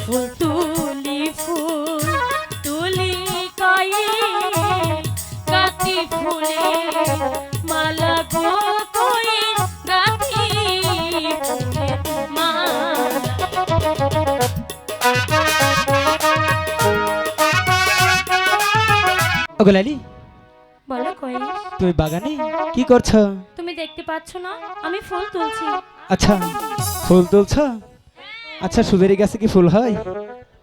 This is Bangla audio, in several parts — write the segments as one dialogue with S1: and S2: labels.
S1: ফুল তুলি ফুল তুলি কয়ে গাতি ফুলে মালা গো কয়ে গাতি ফুলে মালা।
S2: ওগো লালি,
S1: বলো কয়ে
S2: তুমি বাগানে কি করছো?
S1: তুমি দেখতে পাচ্ছ না আমি ফুল তুলছি।
S2: আচ্ছা, ফুল তুলছো? আচ্ছা, সুবেরি গাছে কি ফুল হয়?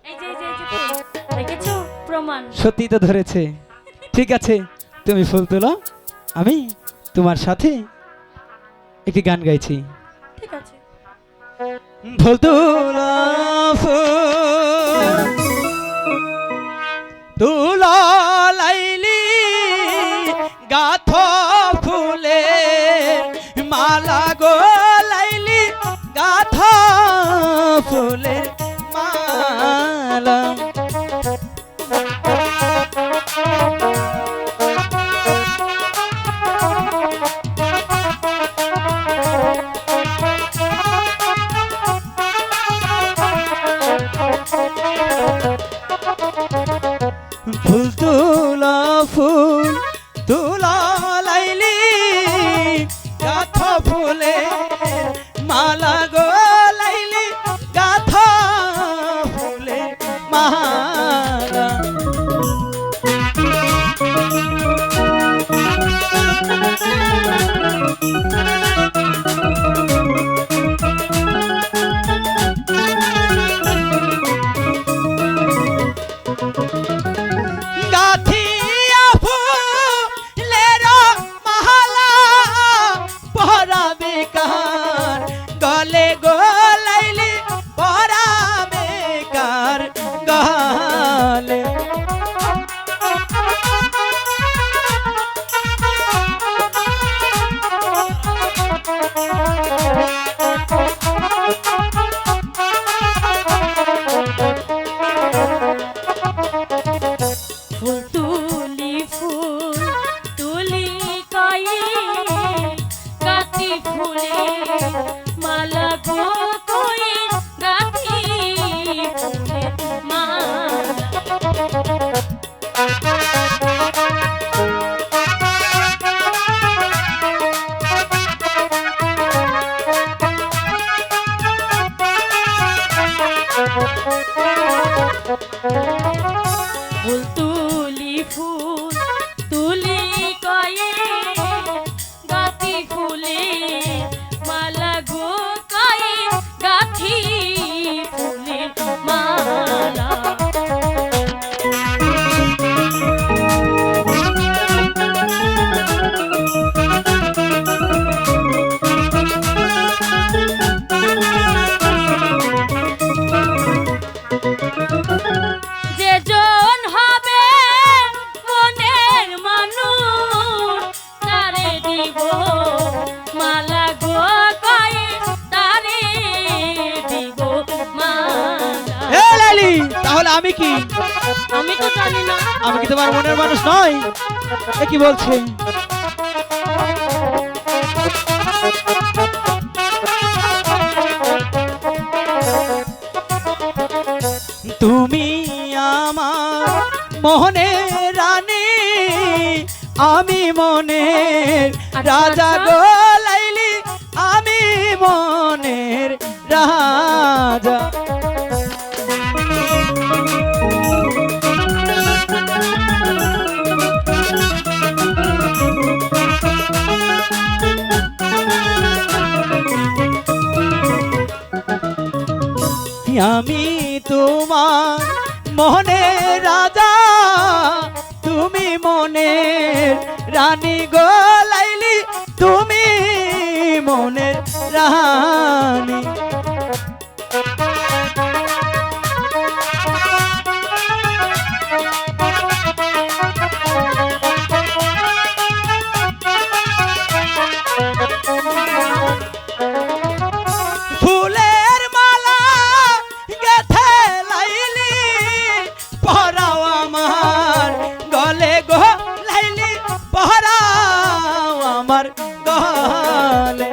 S1: এই যে ফুল দেখেছো, প্রমাণ।
S2: সত্যি তো ধরেছে। ঠিক আছে, তুমি ফুল তোলো, আমি তোমার সাথে একটি গান গাইছি।
S1: ঠিক আছে।
S2: ফুল তোলো, ফুল তুলো লাইলি, গাথ ফুলে মালা গো লাইলি, গাথ ফুলে মালা। ফুল তুলা, ফুল তুলা লাইলি, গাথ ফুলে মালা গো লাইলি, গাথ ফুলে মালা। গাথিয়া ফুলের মালা পরাবে কার গলে গো লাইলি, পরাবে কার গলে।
S1: ফুল তুলি ফুল তুলি কয়ে গাতি ফুলে মালা গো কয়ে গাতি ফুলে মালা। ফুল তুলি ফুল তুলি কয়ে গাতি ফুলে মালা গো কয়ে গাথি ফুলে মালা। যেজন হবে মনের মানুষ তারে দিব মালা গো কয়ে তারে দিব মালা।
S2: এ লালি, তাহলে আমি কি?
S1: আমি তো জানি না।
S2: আমি কি তোমার মনের মানুষ নয়? এ কি বলছে? তুমি আমার মোহনের রানী, আমি মনের রাজা গো লাইলি, আমি মনের রাজা। আমি তোমার মোহনের রাজা, তুমি মনের রানী গো লাইলি, তুমি মনের রানী। ফুলের মালা গেথে লাইলি, পরাও আমার গলে গো লাইলি, পরাও আমার গলে।